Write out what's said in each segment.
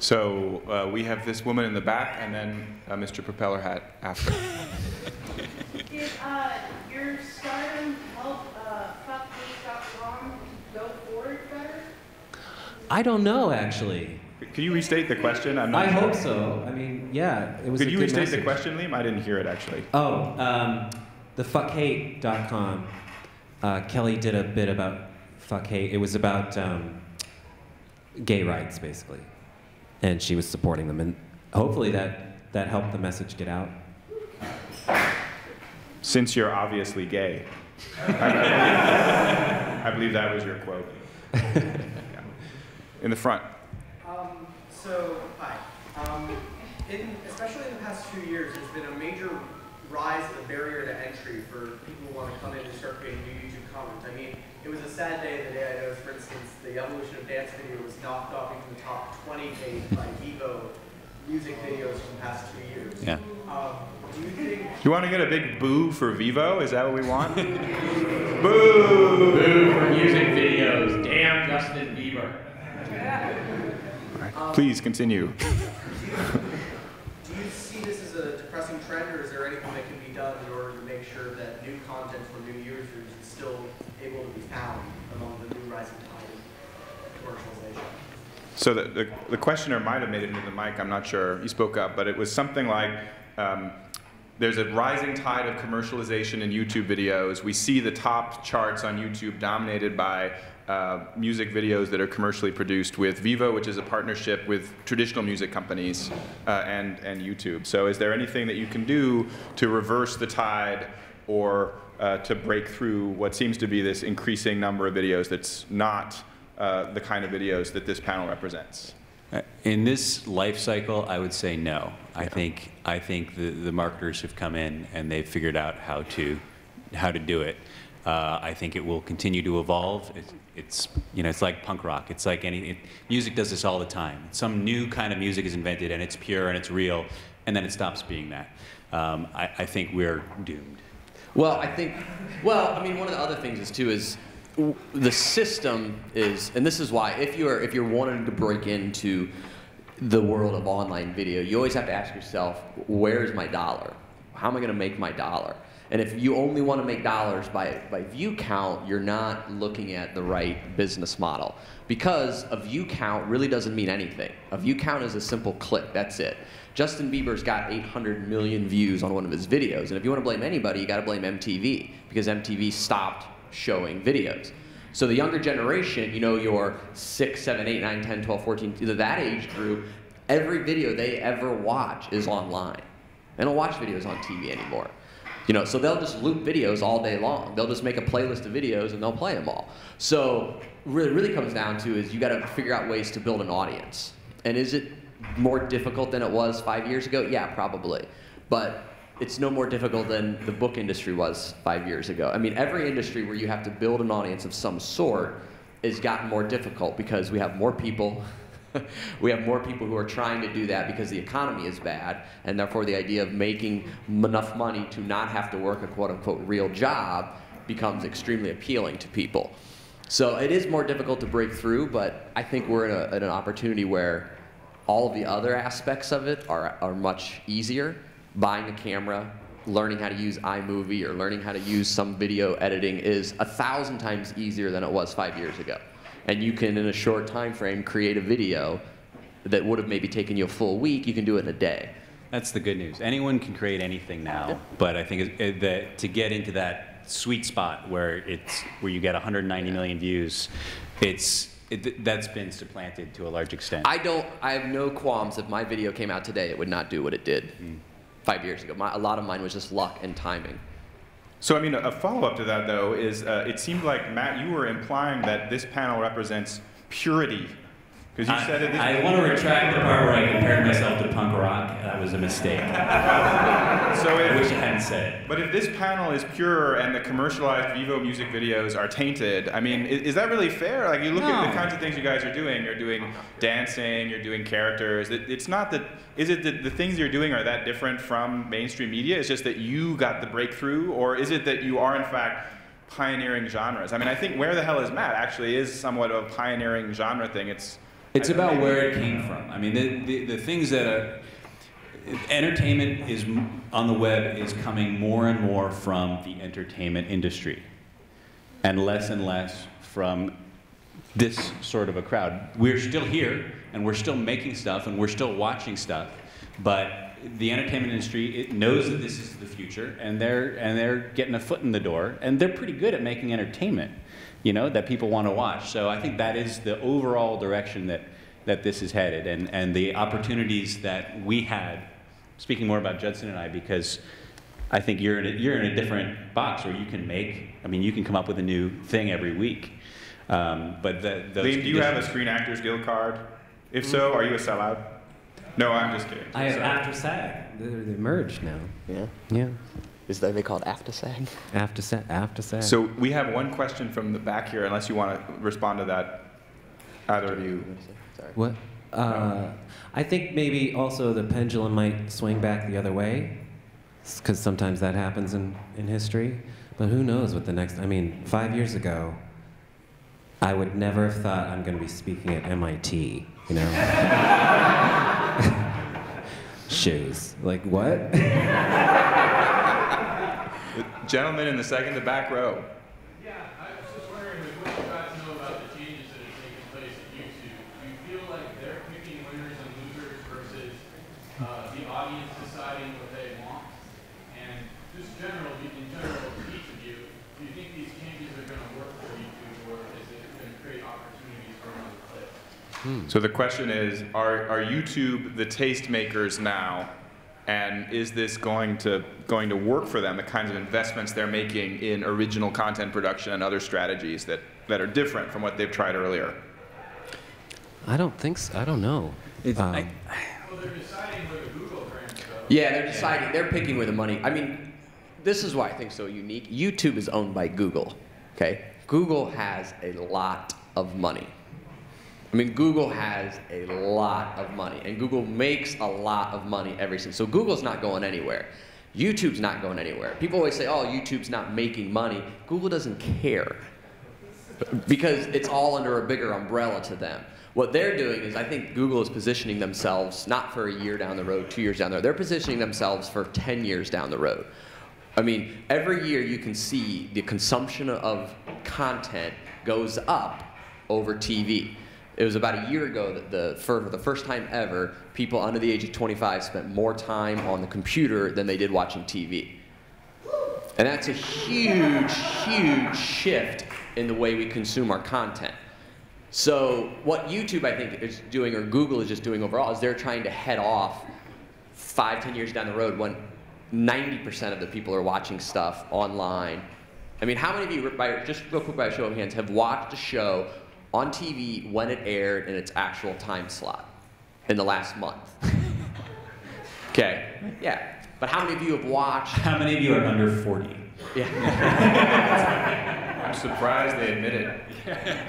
So we have this woman in the back, and then Mr. Propeller Hat after. Did your stardom help FuckHate.com go forward better? I don't know, actually. Could you restate the question? I'm not I sure. hope so. I mean, yeah, it was a Could you good restate message. the question, Liam? I didn't hear it, actually. Oh, the FuckHate.com. Kelly did a bit about fuck hate. It was about gay rights, basically. And she was supporting them. And hopefully that helped the message get out. Since you're obviously gay. I believe that was your quote. Yeah. In the front. Hi. Especially in the past 2 years, there's been a major rise in the barrier to entry for people who want to come in and start creating new YouTube content. I mean, it was a sad day the day I noticed, for instance, the evolution of dance video was knocked off into the top 20 page by Vivo music videos from the past 2 years. Yeah. Do you think... You want to get a big boo for Vivo? Is that what we want? Boo! Boo for music videos. Damn Justin Bieber. Right. Please continue. Do you see this as a depressing trend, or is there anything that can be done in order to make sure that new content from new users is still able to be found among the new rising tide of commercialization? So the questioner might have made it into the mic, I'm not sure. He spoke up, but it was something like, there's a rising tide of commercialization in YouTube videos. We see the top charts on YouTube dominated by music videos that are commercially produced with Vivo, which is a partnership with traditional music companies and YouTube. So is there anything that you can do to reverse the tide or to break through what seems to be this increasing number of videos that's not the kind of videos that this panel represents? In this life cycle, I would say no. Yeah. I think the marketers have come in and they've figured out how to do it. I think it will continue to evolve. It's like punk rock. It's like music does this all the time. Some new kind of music is invented and it's pure and it's real, and then it stops being that. I think we're doomed. Well, I mean, one of the other things is too is the system is, and this is why if you're wanting to break into the world of online video, you always have to ask yourself, where's my dollar? How am I going to make my dollar? And if you only want to make dollars by view count, you're not looking at the right business model. Because a view count really doesn't mean anything. A view count is a simple click, that's it. Justin Bieber's got 800 million views on one of his videos, and if you want to blame anybody, you got to blame MTV, because MTV stopped showing videos. So the younger generation, your 6, 7, 8, 9, 10, 12, 14, that age group, every video they ever watch is online. They don't watch videos on TV anymore. So they'll just loop videos all day long. They'll just make a playlist of videos and they'll play them all. So what it really comes down to is you got to figure out ways to build an audience. And is it more difficult than it was 5 years ago? Yeah, probably. But it's no more difficult than the book industry was 5 years ago. I mean, every industry where you have to build an audience of some sort has gotten more difficult because we have more people. We have more people who are trying to do that because the economy is bad, and therefore the idea of making enough money to not have to work a quote-unquote real job becomes extremely appealing to people. So it is more difficult to break through, but I think we're in an opportunity where all of the other aspects of it are much easier. Buying a camera, learning how to use iMovie, or learning how to use some video editing is 1,000 times easier than it was 5 years ago. And you can, in a short time frame, create a video that would have maybe taken you a full week. You can do it in a day. That's the good news. Anyone can create anything now, but I think that to get into that sweet spot where you get 190 million views, that's been supplanted to a large extent. I have no qualms. If my video came out today, it would not do what it did 5 years ago. A lot of mine was just luck and timing. So, I mean, a follow-up to that, though, is it seemed like, Matt, you were implying that this panel represents purity. Because you said it. I want to retract the part where I compared myself to punk rock. That was a mistake. I wish I hadn't said it. But if this panel is pure and the commercialized Vivo music videos are tainted, I mean, is that really fair? Like, you look at the kinds of things you guys are doing. You're doing dancing, you're doing characters. It's not that, is it that the things you're doing are that different from mainstream media? It's just that you got the breakthrough? Or is it that you are, in fact, pioneering genres? I mean, I think Where the Hell is Matt actually is somewhat of a pioneering genre thing. It's It's about where it came from. I mean, the things that are, entertainment is on the web is coming more and more from the entertainment industry, and less from this sort of a crowd. We're still here, and we're still making stuff, and we're still watching stuff, but the entertainment industry, it knows that this is the future, and they're getting a foot in the door, and they're pretty good at making entertainment, you know, that people want to watch. So I think that is the overall direction that this is headed, and the opportunities that we had. Speaking more about Judson and I, because I think you're in a different box where you can make. I mean, you can come up with a new thing every week. But those Liam, do you have a Screen Actors Guild card? If so, are you a sellout? No, I'm just kidding. I have After SAG. They're merged now. Yeah. Yeah. Are they called After SAG? After SAG. So we have one question from the back here, unless you want to respond to that, either of you. Sorry. What? I think maybe also the pendulum might swing back the other way, because sometimes that happens in history. But who knows what the next, I mean, 5 years ago, I would never have thought I'm going to be speaking at MIT, you know? Shoes. Like, what? The gentleman in the second to back row. Yeah, I was just wondering what you guys know about the changes that have taken place at YouTube. Do you feel like they're picking winners and losers versus the audience deciding what they want? And just in general, to each of you, do you think these changes are going to work for YouTube, or is it going to create opportunities for another clip? So the question is, are YouTube the tastemakers now? And is this going to work for them, the kinds of investments they're making in original content production and other strategies that are different from what they've tried earlier? I don't think so. I don't know. Well, they're deciding where the Google branch goes. Yeah, they're deciding. They're picking where the money. I mean, this is why I think it's so unique. YouTube is owned by Google. Okay, Google has a lot of money. I mean, Google has a lot of money, and Google makes a lot of money every single. So Google's not going anywhere. YouTube's not going anywhere. People always say, "Oh, YouTube's not making money." Google doesn't care because it's all under a bigger umbrella to them. What they're doing is, I think Google is positioning themselves not for a year down the road, 2 years down the road. They're positioning themselves for 10 years down the road. I mean, every year you can see the consumption of content goes up over TV. It was about a year ago that for the first time ever, people under the age of 25 spent more time on the computer than they did watching TV. And that's a huge, huge shift in the way we consume our content. So what YouTube, I think, is doing, or Google is just doing overall, is they're trying to head off 5, 10 years down the road when 90% of the people are watching stuff online. I mean, how many of you, just real quick by a show of hands, have watched a show on TV when it aired in its actual time slot in the last month? Okay, yeah. But how many of you have watched? How many of you are under 40? Yeah. I'm surprised they admit it.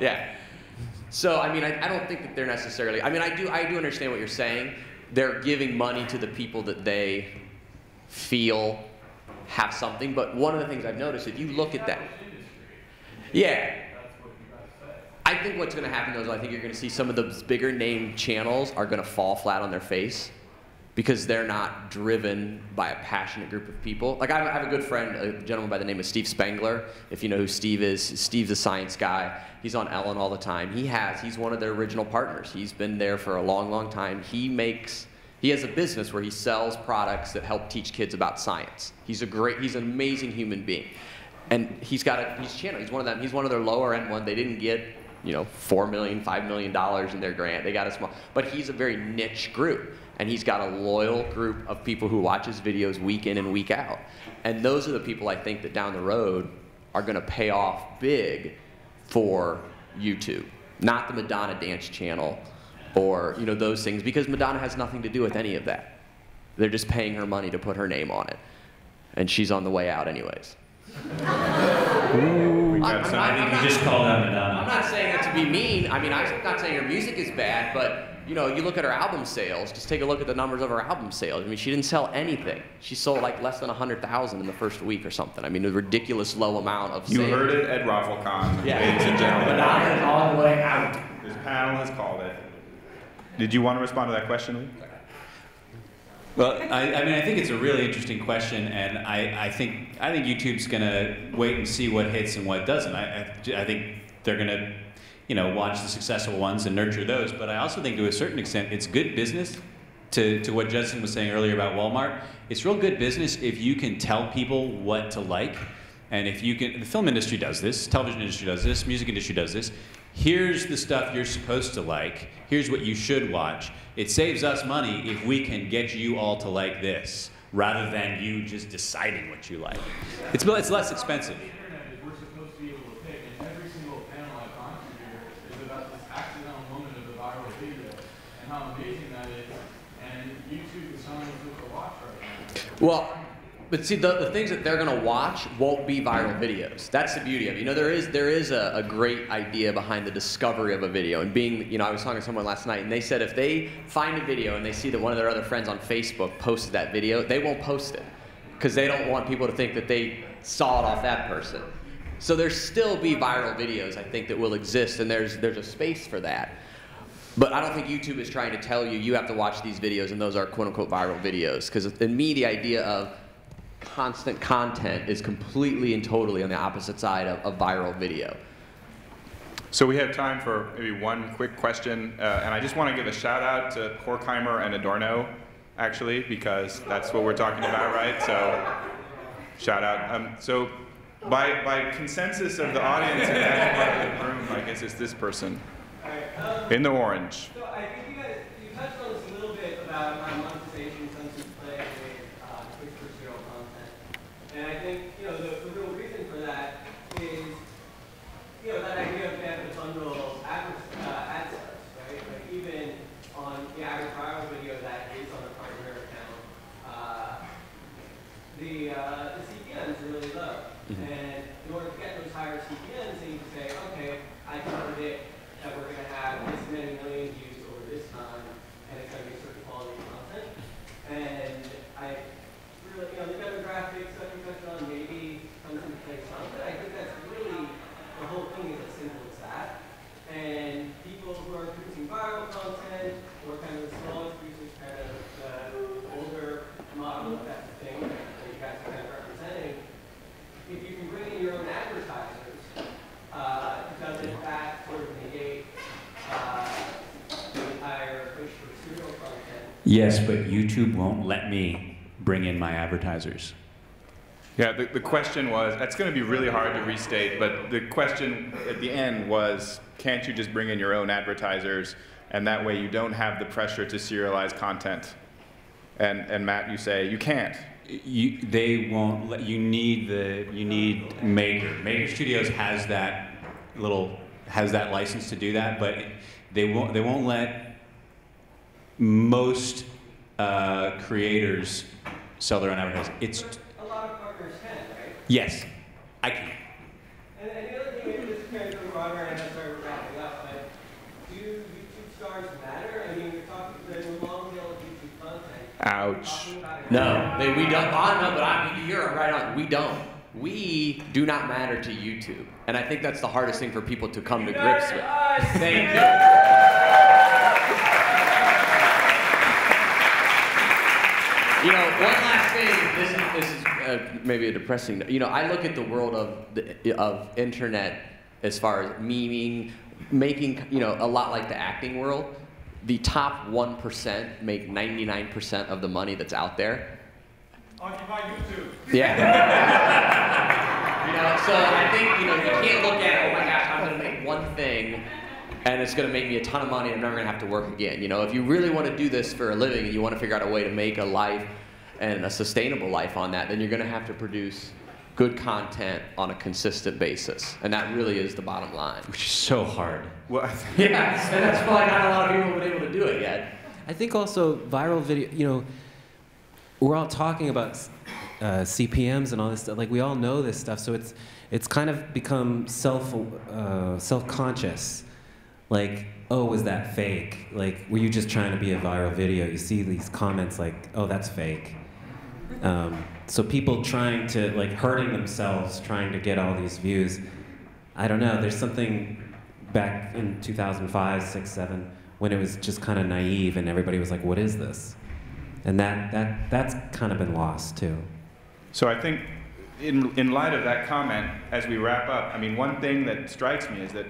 Yeah. So, I mean, I don't think that they're necessarily, I mean, I do understand what you're saying. They're giving money to the people that they feel have something, but one of the things I've noticed, if you look at that, yeah. I think what's going to happen, though, is I think you're going to see some of those bigger name channels are going to fall flat on their face because they're not driven by a passionate group of people. Like, I have a good friend, a gentleman by the name of Steve Spangler. If you know who Steve is, Steve's a science guy. He's on Ellen all the time. He's one of their original partners. He's been there for a long, long time. He has a business where he sells products that help teach kids about science. He's an amazing human being. And he's got his channel. He's one of them. He's one of their lower end one. They didn't get, $4 million, $5 million in their grant. They got a small, but he's a very niche group. And he's got a loyal group of people who watch his videos week in and week out. And those are the people I think that down the road are gonna pay off big for YouTube. Not the Madonna dance channel or those things, because Madonna has nothing to do with any of that. They're just paying her money to put her name on it. And she's on the way out anyways. I think you just called out Madonna. I'm not saying that to be mean. I mean, I'm not saying her music is bad, but you look at her album sales. Just take a look at the numbers of her album sales. I mean, she didn't sell anything. She sold like less than 100,000 in the first week or something. I mean, a ridiculous low amount of sales. You heard it at ROFLcon, Yeah. ladies and gentlemen. Madonna is all the way out. This panel has called it. Did you want to respond to that question, Lee? Well, I mean, I think it's a really interesting question, and I think YouTube's gonna wait and see what hits and what doesn't. I think they're gonna, watch the successful ones and nurture those. But I also think, to a certain extent, it's good business. To what Judson was saying earlier about Walmart, it's real good business if you can tell people what to like, and if you can. The film industry does this, television industry does this, music industry does this. Here's the stuff you're supposed to like. Here's what you should watch. It saves us money if we can get you all to like this, rather than you just deciding what you like. It's less expensive. The internet is we're supposed to be able to pick, and every single panel I've gone to here is about this accidental moment of the viral video, and how amazing that is. And YouTube is telling us what to watch right now. Well, but see, the things that they're gonna watch won't be viral videos. That's the beauty of it. There is a great idea behind the discovery of a video, and being, I was talking to someone last night, and they said if they find a video and they see that one of their other friends on Facebook posted that video, they won't post it, because they don't want people to think that they saw it off that person. So there'll still be viral videos, I think, that will exist, and there's a space for that. But I don't think YouTube is trying to tell you have to watch these videos and those are quote-unquote viral videos, because in me, the idea of constant content is completely and totally on the opposite side of viral video. So we have time for maybe one quick question, and I just want to give a shout out to Horkheimer and Adorno, actually, because that's what we're talking about, right? So, shout out. So, by consensus of the audience in that part of the room, I guess it's this person in the orange. So I think you touched on this a little bit about how monetization comes into play with Twitch for serial content. And I think, the real reason for that is, that idea of being able to bundle ad sets, right? Like even on the average viral video that is on a primary account, the CPMs are really low. And in order to get those higher CPMs, you need to say, okay, I can predict that we're going to have this many million views over this time, and it's going to be a certain quality of content. And I really, the demographics that you touched on maybe comes into play some, but I think that's really, the whole thing is as simple as that. And people who are producing viral content, or kind of the smaller producers, kind of the older model, if that's the thing that you guys are kind of representing, if you can bring in your own advertisers, doesn't that sort of negate the entire push for serial content? Yes, but YouTube won't let me bring in my advertisers. Yeah, the question was, that's going to be really hard to restate, but the question at the end was, can't you just bring in your own advertisers, and that way you don't have the pressure to serialize content? And Matt, you say, you can't. They won't let you. Need Maker. Maker Studios has that license to do that, but they won't let most creators sell their own advertising. It's a lot of partners can, right? Yes, I can. And the other thing is, this is kind of going broader, and I'm sorry we're wrapping up, but do YouTube stars matter? I mean, we're talking the long tail of YouTube content. Ouch. No, we don't. No, but you're right on. We don't. We do not matter to YouTube, and I think that's the hardest thing for people to come to grips with. Thank you. One last thing. This is maybe a depressing. I look at the world of internet as far as memeing, making a lot like the acting world. The top 1% make 99% of the money that's out there. Occupy YouTube. Yeah. So I think you can't look at, oh my gosh, I'm going to make one thing and it's going to make me a ton of money and I'm never going to have to work again. If you really want to do this for a living and you want to figure out a way to make a life and a sustainable life on that, then you're going to have to produce good content on a consistent basis. And that really is the bottom line. Which is so hard. Well, yeah, and that's why not a lot of people have been able to do it yet. I think also viral video, we're all talking about CPMs and all this stuff. Like, we all know this stuff, so it's kind of become self-conscious. Like, oh, was that fake? Like, were you just trying to be a viral video? You see these comments like, oh, that's fake. So people trying to, like, hurting themselves, trying to get all these views. I don't know, there's something back in 2005, 6, 7, when it was just kind of naive and everybody was like, what is this? And that's kind of been lost too. So I think in light of that comment, as we wrap up, I mean, one thing that strikes me is that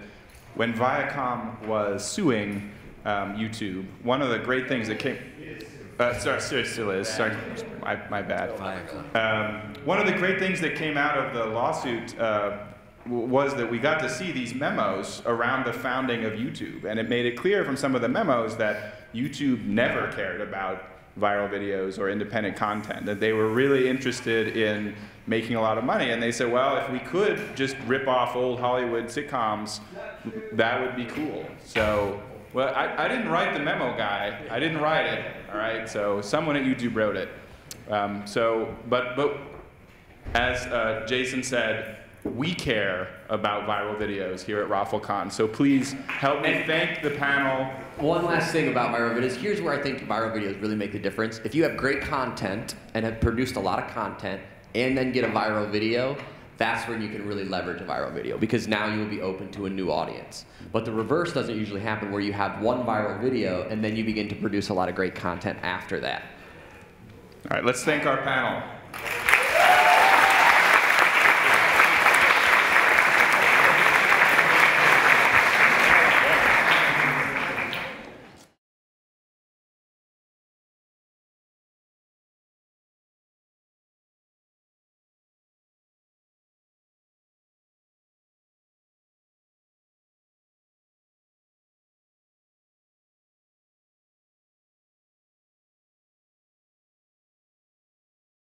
when Viacom was suing YouTube, one of the great things that came, still is, sorry, my bad. One of the great things that came out of the lawsuit was that we got to see these memos around the founding of YouTube, and it made it clear from some of the memos that YouTube never cared about viral videos or independent content, that they were really interested in making a lot of money, and they said, well, if we could just rip off old Hollywood sitcoms, that would be cool. So, well, I didn't write the memo, guy. I didn't write it, all right? So someone at YouTube wrote it. But as Jason said, we care about viral videos here at ROFLcon, so please help me thank the panel. One last thing about viral videos. Here's where I think viral videos really make the difference. If you have great content and have produced a lot of content and then get a viral video, that's when you can really leverage a viral video, because now you will be open to a new audience. But the reverse doesn't usually happen, where you have one viral video and then you begin to produce a lot of great content after that. All right, let's thank our panel.